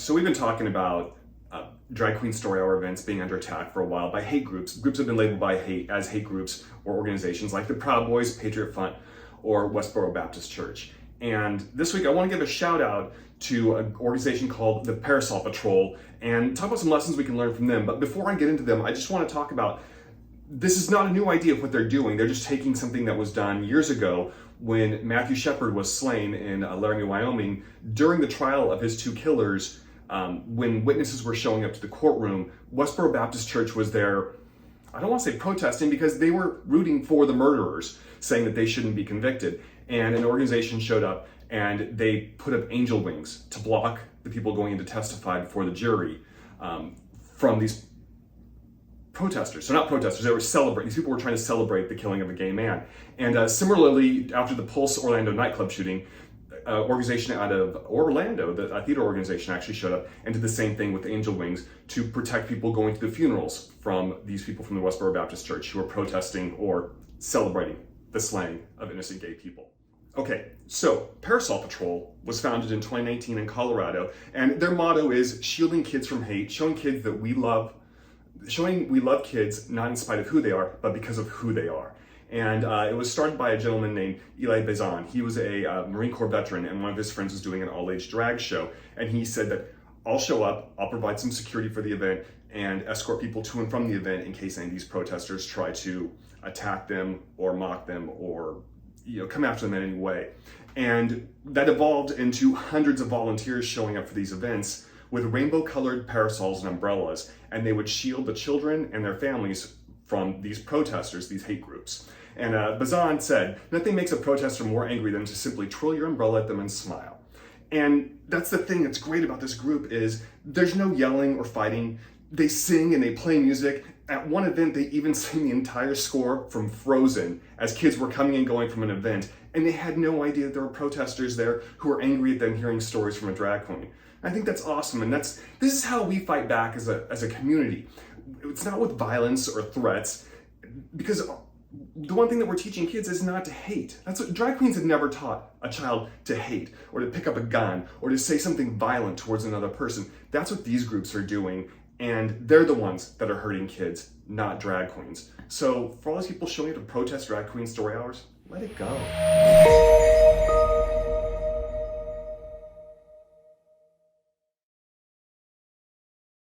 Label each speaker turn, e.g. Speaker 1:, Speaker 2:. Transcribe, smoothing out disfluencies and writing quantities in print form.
Speaker 1: So we've been talking about drag queen story hour events being under attack for a while by hate groups. Groups have been labeled as hate groups or organizations like the Proud Boys, Patriot Front, or Westboro Baptist Church. And this week I want to give a shout out to an organization called the Parasol Patrol and talk about some lessons we can learn from them. But before I get into them, I just want to talk about, this is not a new idea of what they're doing. They're just taking something that was done years ago when Matthew Shepard was slain in Laramie, Wyoming. During the trial of his two killers, when witnesses were showing up to the courtroom, Westboro Baptist Church was there, I don't want to say protesting, because they were rooting for the murderers, saying that they shouldn't be convicted. And an organization showed up and they put up angel wings to block the people going in to testify before the jury from these protesters. So not protesters, they were celebrating. These people were trying to celebrate the killing of a gay man. And similarly, after the Pulse Orlando nightclub shooting, organization out of Orlando, the theater organization, actually showed up and did the same thing with angel wings to protect people going to the funerals from these people from the Westboro Baptist Church who were protesting or celebrating the slaying of innocent gay people. Okay, so Parasol Patrol was founded in 2019 in Colorado, and their motto is shielding kids from hate, showing kids that we love kids not in spite of who they are, but because of who they are. And it was started by a gentleman named Eli Bazan. He was a Marine Corps veteran, and one of his friends was doing an all-age drag show. And he said that, I'll show up, I'll provide some security for the event, and escort people to and from the event in case any of these protesters try to attack them or mock them or come after them in any way. And that evolved into hundreds of volunteers showing up for these events with rainbow-colored parasols and umbrellas, and they would shield the children and their families from these protesters, these hate groups. And Bazan said, nothing makes a protester more angry than to simply twirl your umbrella at them and smile. And that's the thing that's great about this group is there's no yelling or fighting. They sing and they play music. At one event, they even sang the entire score from Frozen as kids were coming and going from an event, and they had no idea that there were protesters there who were angry at them hearing stories from a drag queen. I think that's awesome, and this is how we fight back as a community. It's not with violence or threats, because the one thing that we're teaching kids is not to hate. That's what drag queens have never taught a child, to hate or to pick up a gun or to say something violent towards another person. That's what these groups are doing, and they're the ones that are hurting kids, not drag queens. So for all these people showing up to protest drag queen story hours, let it go.